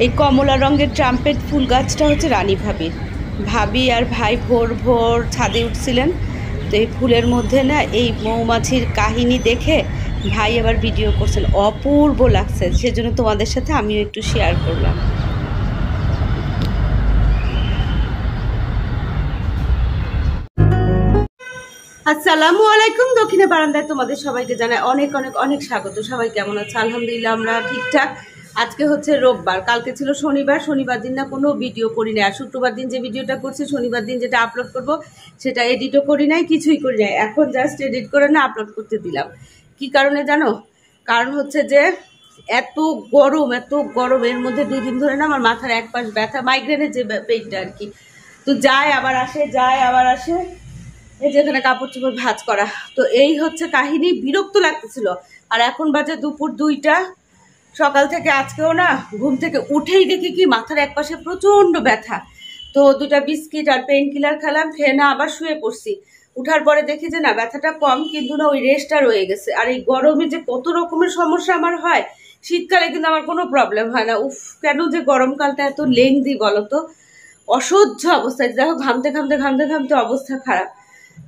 এই কমলা রঙের ট্রাম্পেট ফুল গাছটা হচ্ছে রানী ভাবির। ভাবি আর ভাই ভোর ভোর ছাদে উঠছিলেন, তো এই ফুলের মধ্যে না এই মৌমাছির কাহিনী দেখে ভাই আবার ভিডিও করছেন, অপূর্ব লাগছে, সেজন্য তোমাদের সাথে আমিও একটু শেয়ার করলাম। আসসালামু আলাইকুম। দক্ষিণে বারান্দায় তোমাদের সবাইকে জানাই অনেক অনেক অনেক স্বাগত। সবাই কেমন আছে? আলহামদুলিল্লাহ আমরা ঠিকঠাক। আজকে হচ্ছে রোববার, কালকে ছিল শনিবার। শনিবার দিন না কোনো ভিডিও করি নাই, আর শুক্রবার দিন যে ভিডিওটা করছি, শনিবার দিন যেটা আপলোড করব সেটা এডিটও করি নাই, কিছুই করি নাই। এখন জাস্ট এডিট করে না আপলোড করতে দিলাম। কি কারণে জানো? কারণ হচ্ছে যে এত গরম, এর মধ্যে 2 দিন ধরে না আমার মাথার এক পাশ ব্যথা, মাইগ্রেনের যে পেইনটা আর কি। তো যায় আবার আসে, এই যেখানে কাপড় চোপড় ভাঁজ করা। তো এই হচ্ছে কাহিনী, বিরক্ত লাগতেছিল। আর এখন বাজে দুপুর 2টা। সকাল থেকে আজকেও না ঘুম থেকে উঠেই দেখি কি মাথার এক পাশে প্রচণ্ড ব্যথা। তো 2টা বিস্কিট আর পেইন কিলার খেলাম, খেয়ে না আবার শুয়ে পড়ছি। উঠার পরে দেখি যে না ব্যথাটা কম, কিন্তু না ওই রেস্টটা রয়ে গেছে। আর এই গরমে যে কত রকমের সমস্যা আমার হয়, শীতকালে কিন্তু আমার কোনো প্রবলেম হয় না। উফ, কেন যে গরমকালটা এত লেংদি বলো তো, অসহ্য অবস্থা। দেখো ঘামতে ঘামতে অবস্থা খারাপ।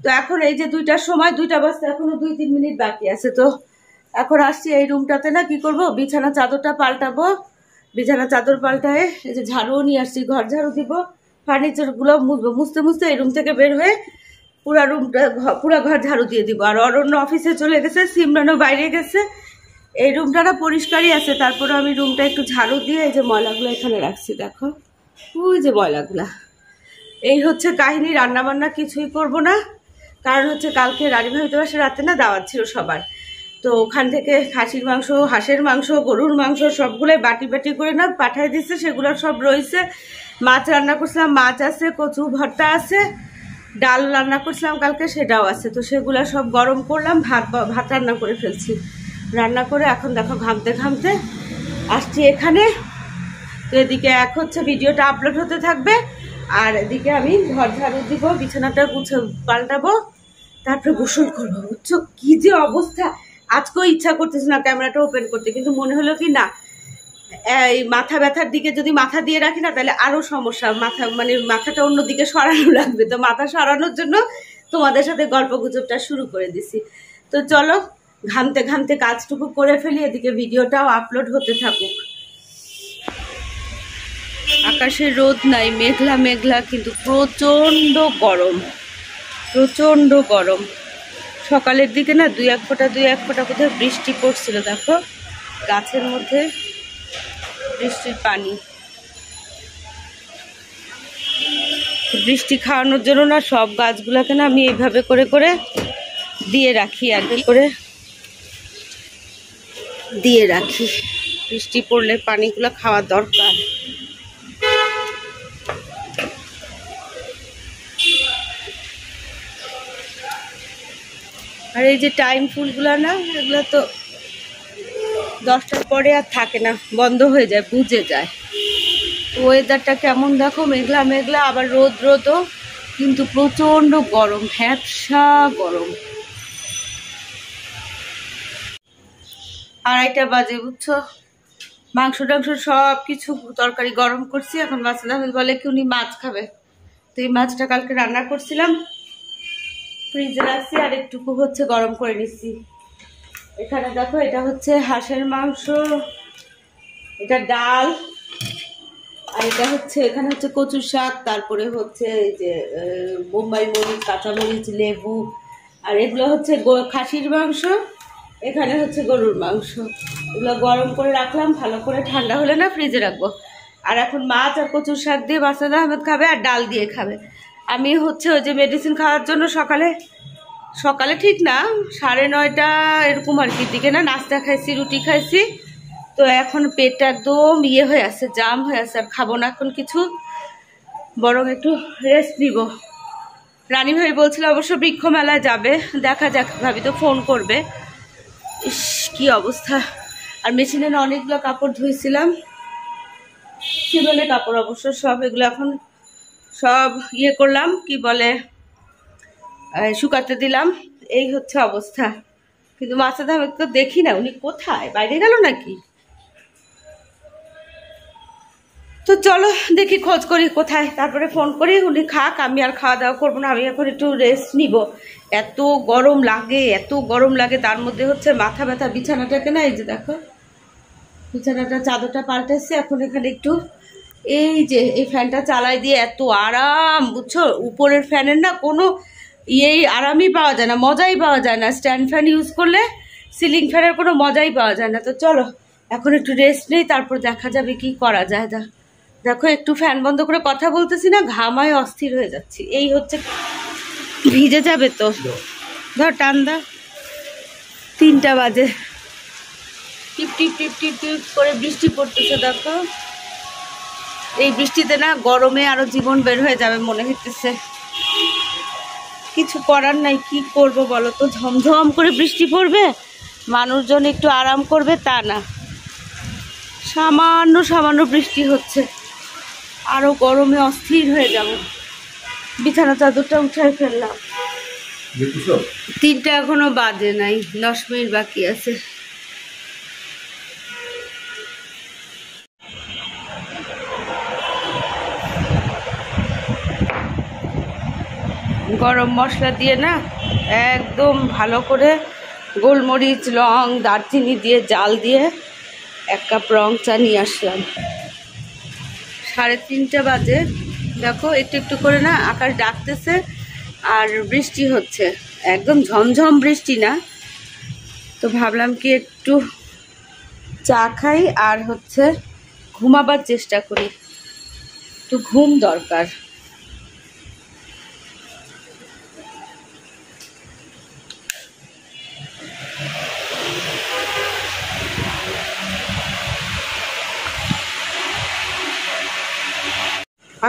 তো এখন এই যে 2টার সময়, 2টা বাজতে এখনো 2-3 মিনিট বাকি আছে। তো এখন আসছি এই রুমটাতে না, কি করব, বিছানা চাদরটা পাল্টাবো। বিছানা চাদর পাল্টায় এই যে ঝাড়ুও নিয়ে আসছি, ঘর ঝাড়ু দিব, ফার্নিচারগুলো মুছবো। মুছতে এই রুম থেকে বের হয়ে পুরা ঘর ঝাড়ু দিয়ে দিব। আর অরণ্য অফিসে চলে গেছে, সিমরানও বাইরে গেছে। এই রুমটা না পরিষ্কারই আছে, তারপরে আমি রুমটা একটু ঝাড়ু দিয়ে এই যে ময়লাগুলো এখানে রাখছি, দেখো ওই যে ময়লাগুলা। এই হচ্ছে কাহিনী। রান্নাবান্না কিছুই করব না, কারণ হচ্ছে কালকে রানী ভাবিতে বাসে রাতে না দাওয়াত ছিল সবার। তো ওখান থেকে খাসির মাংস, হাঁসের মাংস, গরুর মাংস সবগুলোই বাটি করে না পাঠাই দিচ্ছে, সেগুলো সব রয়েছে। মাছ রান্না করছিলাম, মাছ আছে, কচু ভর্তা আছে, ডাল রান্না করছিলাম কালকে, সেটাও আছে। তো সেগুলো সব গরম করলাম, ভাত রান্না করে ফেলছি। রান্না করে এখন দেখো ঘামতে আসছি এখানে। তো এদিকে এক হচ্ছে ভিডিওটা আপলোড হতে থাকবে, আর এদিকে আমি ঘর ঝাড়ু দিব, বিছানাটা পাল্টাবো, তারপরে গোসল করবো। বুঝছো কি যে অবস্থা। আজকেও ইচ্ছা করতেছে না ক্যামেরাটা ওপেন করতে, কিন্তু মনে হলো কি না, এই মাথা ব্যথার দিকে যদি মাথা দিয়ে রাখি না তাহলে আরো সমস্যা, মাথাটা অন্যদিকে সরানো লাগবে। তো মাথা সরানোর জন্য তোমাদের সাথে গল্প গুজবটা শুরু করে দিছি। তো চলো ঘামতে কাজটুকু করে ফেলি, এদিকে ভিডিওটাও আপলোড হতে থাকুক। আকাশে রোদ নাই, মেঘলা, কিন্তু প্রচণ্ড গরম। সকালের দিকে না 2-1 ফোঁটা কোথাও বৃষ্টি পড়ছিল, দেখো গাছের মধ্যে বৃষ্টির পানি। বৃষ্টি খাওয়ানোর জন্য না সব গাছগুলোকে না আমি এইভাবে করে দিয়ে রাখি, আর কি করে দিয়ে রাখি। বৃষ্টি পড়লে পানিগুলো খাওয়া দরকার। আর এই যে টাইম ফুলগুলো না, এগুলো তো 10টার পরে আর থাকে না, বন্ধ হয়ে যায়, বুঝে যায়। ওয়েদারটা কেমন দেখো, মেঘলা, আবার রোদও, কিন্তু প্রচণ্ড গরম, ভ্যাপসা গরম। 2:30 বাজে, বুঝছো। মাংস টাংস সব কিছু তরকারি গরম করছি। এখন বাচ্চারা বলে কি উনি মাছ খাবে, তো এই মাছটা কালকে রান্না করছিলাম, ফ্রিজে রাখছি, আর একটুকু হচ্ছে গরম করে নিচ্ছি। এখানে দেখো এটা হচ্ছে হাঁসের মাংস, এটা ডাল, আর এটা হচ্ছে এখানে হচ্ছে কচু শাক, তারপরে হচ্ছে এই যে বোম্বাই মরিচ, কাঁচামরিচ, লেবু, আর এগুলো হচ্ছে খাসির মাংস, এখানে হচ্ছে গরুর মাংস। এগুলো গরম করে রাখলাম, ভালো করে ঠান্ডা হলে না ফ্রিজে রাখবো। আর এখন মাছ আর কচুর শাক দিয়ে বাসাদা আহমেদ খাবে, আর ডাল দিয়ে খাবে। আমি হচ্ছে ওই যে মেডিসিন খাওয়ার জন্য সকালে ঠিক না 9:30 এরকম আর কি দিকে না নাস্তা খাইছি, রুটি খাইছি। তো এখন পেটটা একদম হয়ে আছে, জাম হয়ে আছে, আর খাবো না এখন কিছু, বরং একটু রেস্ট নিব। রানী ভাবি বলছিল অবশ্য বৃক্ষ মেলায় যাবে, দেখা যাক, ভাবি তো ফোন করবে। ইস কি অবস্থা। আর মেশিনে অনেকগুলো কাপড় ধুইছিলাম, সিলনের কাপড় অবশ্য সব, এগুলো এখন সব করলাম, কি বলে, শুকাতে দিলাম। এই হচ্ছে অবস্থা। কিন্তু মাছটা আমি তো দেখি না, উনি কোথায়, বাইরে গেল নাকি? তো চলো দেখি খোঁজ করি কোথায়, তারপরে ফোন করি, উনি খাক, আমি আর খাওয়া দাওয়া করবো না, আমি এখন একটু রেস্ট নিব। এত গরম লাগে, এত গরম লাগে, তার মধ্যে হচ্ছে মাথা ব্যথা। বিছানাটাকে না, এই যে দেখো বিছানাটা চাদরটা পাল্টেছে, এখন এখানে একটু এই যে এই ফ্যানটা চালাই দিয়ে এত আরাম, বুঝছো? উপরের ফ্যানের না কোনো আরামই পাওয়া যায় না, মজাই পাওয়া যায় না। স্ট্যান্ড ফ্যান ইউজ করলে সিলিং ফ্যানের কোনো মজাই পাওয়া যায় না। তো চলো এখন একটু রেস্ট নেই, তারপর দেখা যাবে কি করা যায়। দেখো একটু ফ্যান বন্ধ করে কথা বলতেছি না, ঘামায় অস্থির হয়ে যাচ্ছি। এই হচ্ছে, ভিজে যাবে তো। ধর টান দা, 3টা বাজে, টিপ টিপ টিপ টিপ টিপ করে বৃষ্টি পড়তেছে। দেখো এই বৃষ্টিতে না গরমে আরো জীবন বের হয়ে যাবে মনে হইতেছে। কিছু করার নাই, কি করব বলো তো? ঝমঝম করে বৃষ্টি পড়বে, মানুষজন একটু আরাম করবে তা না, সামান্য সামান্য বৃষ্টি হচ্ছে, আরো গরমে অস্থির হয়ে যাব। বিছানা চাদরটা উঠাই ফেললাম, 3টা এখনো বাজে নাই, 10 মিনিট বাকি আছে। গরম মশলা দিয়ে না একদম ভালো করে গোলমরিচ, লং, দারচিনি দিয়ে জাল দিয়ে 1 কাপ রং চা নিয়ে আসলাম। 3:30 বাজে। দেখো একটু একটু করে না আকাশ ডাকতেছে আর বৃষ্টি হচ্ছে, একদম ঝমঝম বৃষ্টি না। তো ভাবলাম কি একটু চা খাই আর হচ্ছে ঘুমাবার চেষ্টা করি, একটু ঘুম দরকার।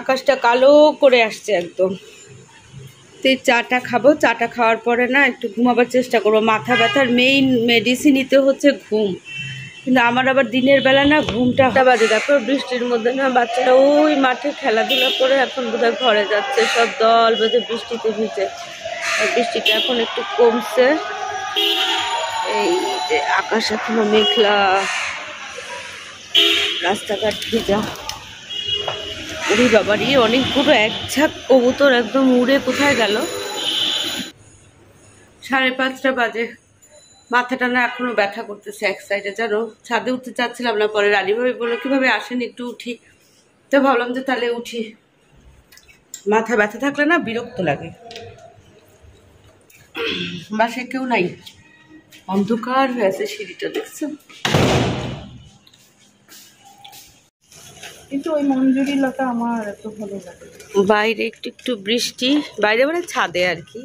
আকাশটা কালো করে আসছে একদম। তো এই চাটা খাবো, চাটা খাওয়ার পরে না একটু ঘুমাবার চেষ্টা করবো। মাথা ব্যথার মেইন মেডিসিনই হচ্ছে ঘুম, কিন্তু আমার আবার দিনের বেলা না ঘুমটা বাজে। দেখো বৃষ্টির মধ্যে না বাচ্চারা ওই মাঠে খেলাধুলা করে এখন বোধহয় ঘরে যাচ্ছে, সব দল বেঁধে বৃষ্টিতে ভিজে। আর বৃষ্টিটা এখন একটু কমছে, এই যে আকাশ এখনো মেঘলা, রাস্তাঘাট ভিজা। ওরে বাবারি, অনেকগুলো একঝাঁক কবুতর একদম উড়ে কোথায় গেল। 5:30 বাজে। মাথাটা না এখনো ব্যথা করতেছে এক সাইডে, জানো। ছাদে উঠতে চাচ্ছিলাম না, পরে রানীভাবে বললো কিভাবে আসেন একটু উঠি, তো ভাবলাম যে তাহলে উঠি। মাথা ব্যথা থাকলে না বিরক্ত লাগে। বাসায় কেউ নাই, অন্ধকার হয়ে আছে, সিঁড়িটা দেখছো। কিন্তু ওই মঞ্জুরি লতা আমার এত ভালো লাগে। বাইরে একটু একটু বৃষ্টি, বাইরে মানে ছাদে আর কি।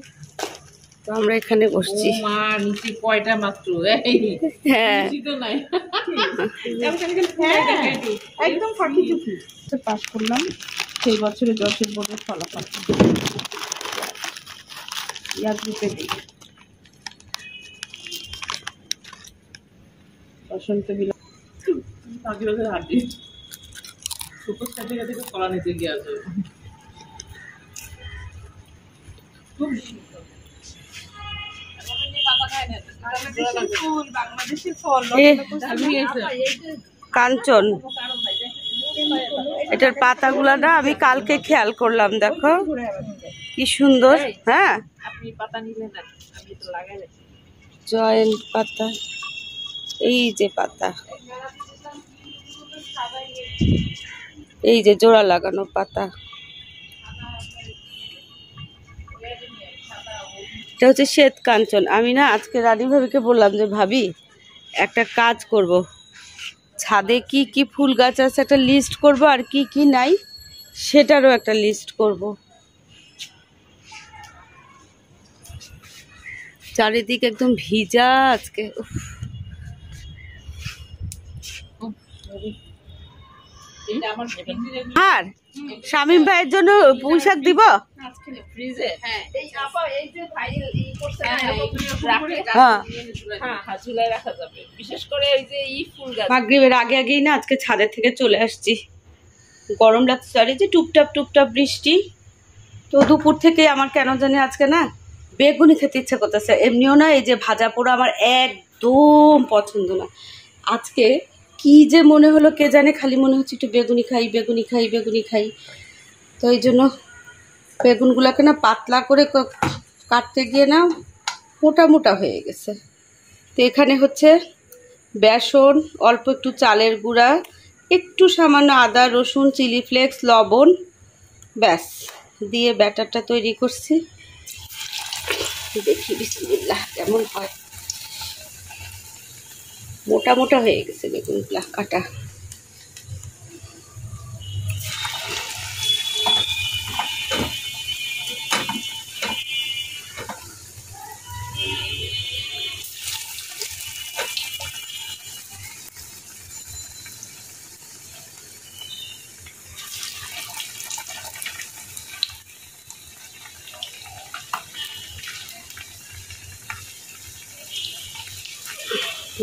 তো আমরা এখানে বসছি। মা নিচে কয়টা মাত্র, হ্যাঁ একদম ফাঁকি চুকি পাস করলাম সেই বছরে যশের বোর্ডের ফলাফল ইয়া গ্রুপে দিই। বসন্ত বিলাস হাঁটি সুপার সার্টিফিকেট থেকে কলা নিতে গিয়ে আছে। কাঞ্চন, এটার পাতাগুলা না আমি কালকে খেয়াল করলাম, দেখো কি সুন্দর। হ্যাঁ জয়েন্ট পাতা, এই যে পাতা, এই যে জোড়া লাগানো পাতা, এটা হচ্ছে শ্বেত কাঞ্চন। আমি না আজকে রানী ভাবিকে বললাম যে ভাবি একটা কাজ করব, ছাদে কি কি ফুল গাছ আছে একটা লিস্ট করব, আর কি কি নাই সেটারও একটা লিস্ট করব। চারিদিকে একদম ভিজা আজকে। আর শামীম ভাইয়ের জন্য পুঁই শাক দিব। মাগরিবের আগে আগেই না আজকে ছাদের থেকে চলে আসছি, গরম লাগছে। আর এই যে টুপটাপ টুপটাপ বৃষ্টি। তো দুপুর থেকে আমার কেন জানি আজকে না বেগুনি খেতে ইচ্ছা করতেছে। এমনিও না এই যে ভাজা পোড়া আমার একদম পছন্দ না। আজকে কি যে মনে হলো কে জানে, খালি মনে হচ্ছে একটু বেগুনি খাই বেগুনি খাই বেগুনি খাই। তো এই জন্য বেগুনগুলোকে না পাতলা করে কাটতে গিয়ে না মোটা মোটা হয়ে গেছে। তো এখানে হচ্ছে বেসন, অল্প একটু চালের গুঁড়া, একটু সামান্য আদা রসুন চিলি ফ্লেক্স লবণ, ব্যাস দিয়ে ব্যাটারটা তৈরি করছি। দেখি বিসমিল্লাহ কেমন হয়। মোটা মোটা হয়ে গেছে বেগুনগুলা কাটা।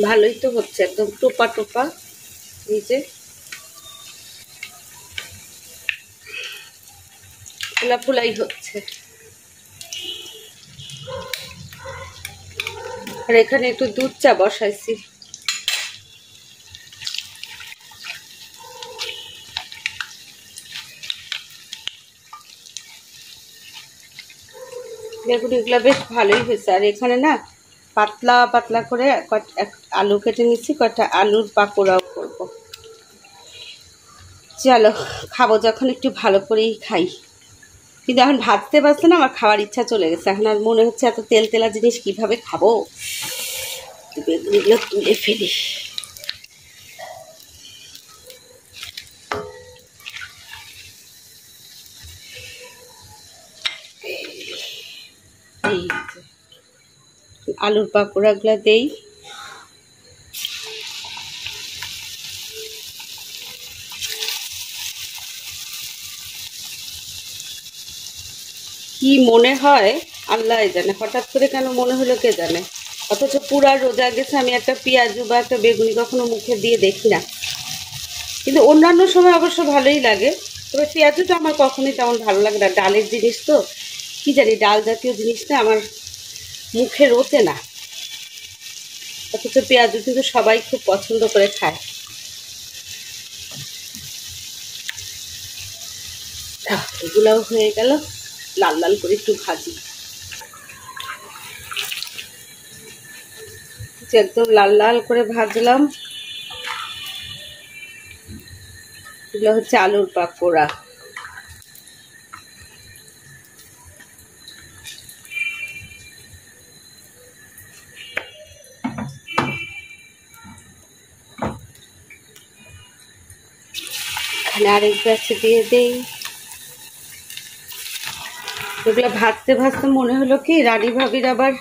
ভালোই তো হচ্ছে, একদম টোপা টোপা। এই যে ফোলা ফোলাই হচ্ছে। আর এখানে একটু দুধ চা বসাইছি। দেখুন এগুলো বেশ ভালোই হয়েছে। আর এখানে না পাতলা পাতলা করে আলু কেটে নিচ্ছি, কয়েকটা আলুর পাকোড়াও করবো। চলো খাবো যখন একটু ভালো করেই খাই। কিন্তু এখন ভাজতে ভাজতে না আমার খাওয়ার ইচ্ছা চলে গেছে। এখন আর মনে হচ্ছে এত তেল তেলা জিনিস কিভাবে খাবো, বেগুনিগুলো তুলে ফেলি। এই আলুর পাকোড়াগুলো দেই। কি মনে হয় আল্লাহ জানে, হঠাৎ করে কেন মনে হলো কে জানে। অথচ পুরা রোজা গেছে আমি একটা পেঁয়াজু বা একটা বেগুনি কখনো মুখে দিয়ে দেখি না। কিন্তু অন্যান্য সময় অবশ্য ভালোই লাগে, তবে পেঁয়াজুটা আমার কখনোই তেমন ভালো লাগে না। ডালের জিনিস তো কি জানি, ডাল জাতীয় জিনিসটা আমার মুখে রোচে না। অথচ পেঁয়াজু কিন্তু সবাই খুব পছন্দ করে খায়। এগুলাও হয়ে গেল, লাল লাল করে একটু ভাজি। একদম লাল লাল করে ভাজলাম। এগুলো হচ্ছে আলুর পাকোড়া। এখানে আরেক ব্যাচে দিয়ে দেই। এগুলো ভাজতে ভাজতে মনে হলো কি রানী ভাবির আবার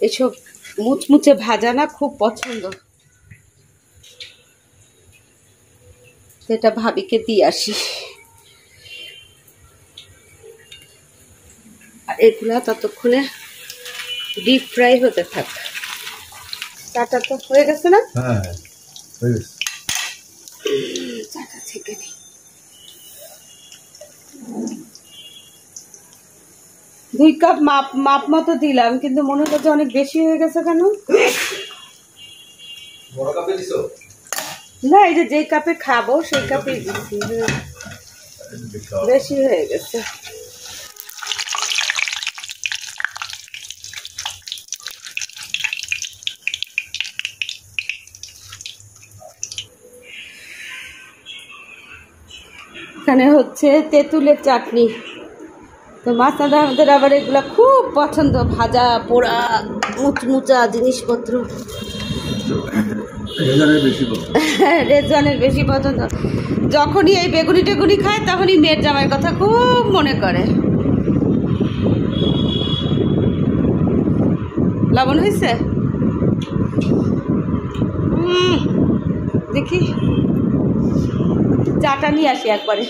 এসব মুচমুচে ভাজা না খুব পছন্দ। এটা ভাবিকে দিয়ে আসি। আর এগুলা ততক্ষণে ডিপ ফ্রাই হতে থাক। চাটা তো হয়ে গেছে না? হ্যাঁ হয়ে গেছে। চাটা ছেঁকে নিই। দুই কাপ মাপ মাপ মতো দিলাম, কিন্তু মনে হচ্ছে অনেক বেশি হয়ে গেছে কেন? বড় কাপে দিছো? না, এই যে কাপে খাবো সেই কাপেই দিচ্ছি। বেশি হয়ে গেছে। এখানে হচ্ছে তেঁতুলের চাটনি। তো মাছটা আমাদের আবার এগুলা খুব পছন্দ, ভাজা পোড়া মুচমুচা জিনিসপত্র। রেজওয়ানের বেশি পছন্দ। যখনই এই বেগুনি টেগুনি খায় তখনই মেয়ের জামাইয়ের কথা খুব মনে করে। লবণ হয়েছে? দেখি চাটা নিয়ে আসি একবারে।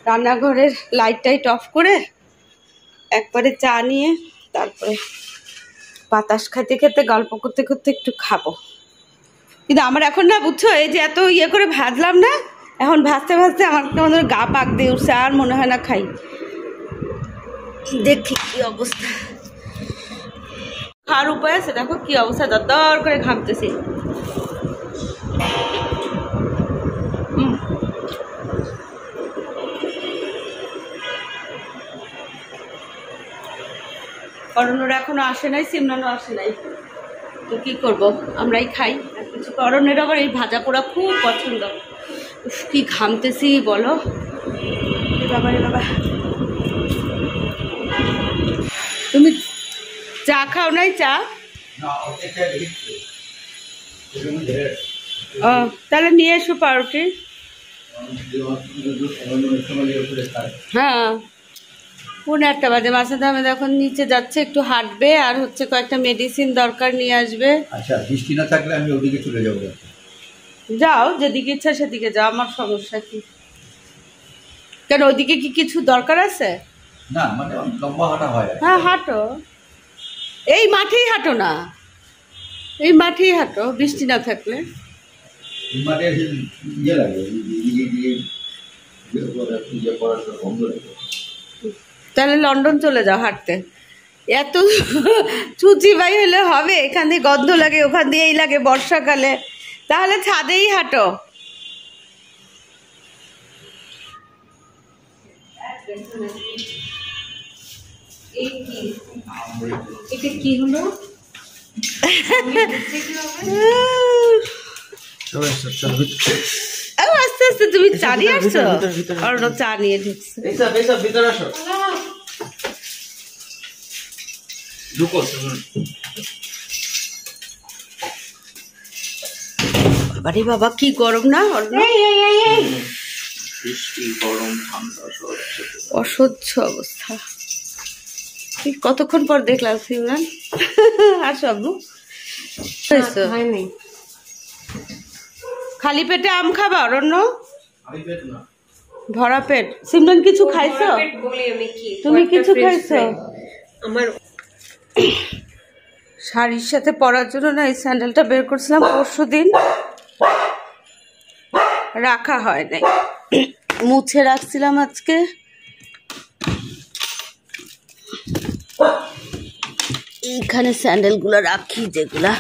রান্নাঘরের লাইট টাইট অফ করে একবারে চা নিয়ে তারপরে বাতাস খেতে খেতে গল্প করতে করতে একটু খাবো। কিন্তু আমার এখন না বুঝছো, এই যে এত ইয়ে করে ভাজলাম না, এখন ভাজতে ভাজতে আমার কেমন গা পাক দিয়ে উঠছে, আর মনে হয় না খাই। দেখি কি অবস্থা। খাওয়ার উপায় আছে? দেখো কি অবস্থা, দর দর করে ঘামতেছি। অরণ্যরা এখনো আসে নাই, সিমরানও আসে নাই, তো কি করব, আমরাই খাই আর কিছু। অরণ্যের আবার এই ভাজা পোড়া খুব পছন্দ। উফ, কি ঘামতেছি বলো বাবা রে বাবা। তুমি চা খাও নাই? চা ও, তাহলে নিয়ে এসো পাউরুটি। হ্যাঁ, 1:30 বাজে। মাসুদ আহমেদ এখন নিচে যাচ্ছে, একটু হাঁটবে আর হচ্ছে কয়েকটা মেডিসিন দরকার নিয়ে আসবে। আচ্ছা, বৃষ্টি না থাকলে আমি ওদিকে চলে যাবো। যাও, যেদিকে ইচ্ছা সেদিকে যাও, আমার সমস্যা কি? কেন, ওইদিকে কি কিছু দরকার আছে? না, মানে লম্বা হাঁটা হয়। হ্যাঁ হাঁটো, এই মাঠেই হাঁটো না, এই মাঠেই হাঁটো বৃষ্টি না থাকলে। মানে ইয়ে লাগে, বন্ধ লাগে। তাহলে লন্ডন চলে যাও হাঁটতে। এত চুচি বাই হলে হবে? এখান দিয়ে গন্ধ লাগে, ওখান দিয়ে এই লাগে বর্ষাকালে, তাহলে ছাদেই হাঁটো। এটা কি হলো? আস্তে আস্তে তুমি চা নিয়ে আসছো? অর্ণ চা নিয়ে ঢুকছে। ভিতরে আসো। আরে বাবা কি গরম না অর্ণ? বৃষ্টি, গরম, ঠান্ডা সব। অসহ্য অবস্থা। কতক্ষণ পর দেখলাম সিমরান। আসো আব্বু। খালি পেটে আম খাবা অরণ্য? ভরা পেট। সিমরান কিছু খাইছো? তুমি কিছু খাইছো? আমার শাড়ির সাথে পরার জন্য না এই স্যান্ডেলটা বের করছিলাম পরশুদিন, রাখা হয় নাই, মুছে রাখছিলাম আজকে। এইখানে স্যান্ডেলগুলো রাখি, যেগুলা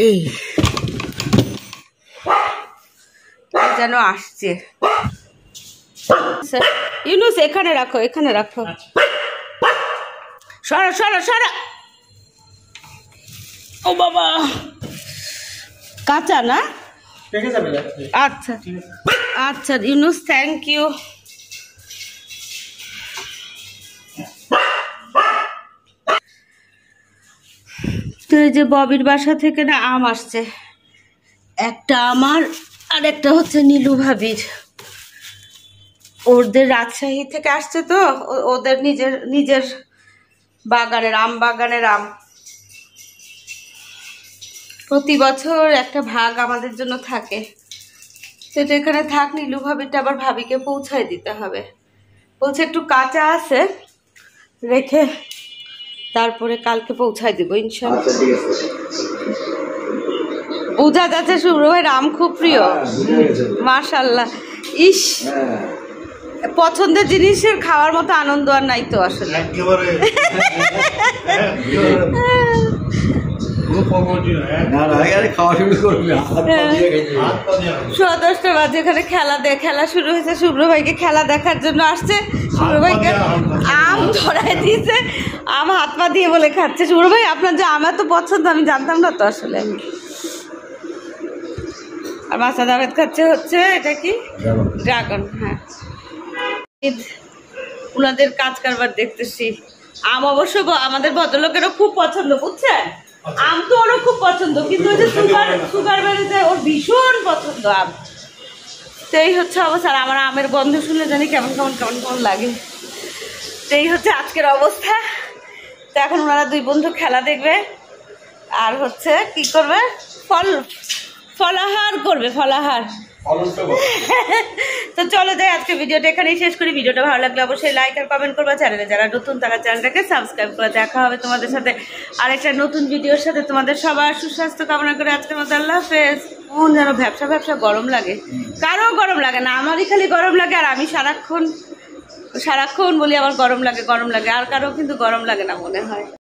এই যেন আসছে। ইউনুস এখানে রাখো, এখানে রাখো। সরা সরা সরা। ও বাবা, কাঁচা না? আচ্ছা আচ্ছা ইউনুস, থ্যাংক ইউ। তো এই যে ববির বাসা থেকে না আম আসছে, একটা আমার আর একটা হচ্ছে নীলু ভাবির। ওদের রাজশাহী থেকে আসছে, তো ওদের নিজের নিজের বাগানের আম, বাগানের আম। প্রতি বছর একটা ভাগ আমাদের জন্য থাকে, সেটা এখানে থাক। নীলু ভাবিটা আবার ভাবিকে পৌঁছায় দিতে হবে, বলছে একটু কাঁচা আছে, রেখে তারপরে কালকে পৌঁছায় দিব ইনশাআল্লাহ। বোঝা যাচ্ছে শুভ্র ভাইয়ের আম খুব প্রিয়, মাশাআল্লাহ। ইস, পছন্দের জিনিসের খাওয়ার মতো আনন্দ আর নাই তো আসলে। সোয়া 10টা বাজে, এখানে খেলা শুরু হয়েছে। শুভ্র ভাইকে খেলা দেখার জন্য আসছে। শুভ্র ভাইকে আম ধরায় দিয়েছে, আম হাত পা দিয়ে বলে খাচ্ছে। শুভ্র ভাই আপনার যে আম এত পছন্দ আমি জানতাম না তো আসলে। আর মাসাদ আহমেদ খাচ্ছে হচ্ছে এটা কি ড্রাগন। হ্যাঁ, ওনাদের কাজ কারবার দেখতেছি। আম অবশ্য আমাদের ভদ্রলোকেরও খুব পছন্দ, বুঝছেন? আম তো ওরও খুব পছন্দ, কিন্তু ওই যে সুগার বেড়ে যায়, ওর ভীষণ পছন্দ আম। তো এই হচ্ছে অবস্থা। আর আমার আমের গন্ধ শুনলে জানি কেমন কেমন কেমন কেমন লাগে। তো এই হচ্ছে আজকের অবস্থা। তো এখন ওনারা দুই বন্ধু খেলা দেখবে আর হচ্ছে কি করবে, ফলাহার করবে, ফলাহার। তো চলো যাই, আজকে ভিডিওটা এখানেই শেষ করি। ভিডিওটা ভালো লাগলে অবশ্যই লাইক আর কমেন্ট করবা। চ্যানেলে যারা নতুন তারা চ্যানেলটাকে সাবস্ক্রাইব করে। দেখা হবে তোমাদের সাথে আরেকটা নতুন ভিডিওর সাথে। তোমাদের সবার সুস্বাস্থ্য কামনা করে আজকের মতো আল্লাহ হাফেজ। মন যেন ভ্যাবসা ভ্যাবসা গরম লাগে, কারো গরম লাগে না, আমারই খালি গরম লাগে। আর আমি সারাক্ষণ বলি আমার গরম লাগে, আর কারো কিন্তু গরম লাগে না মনে হয়।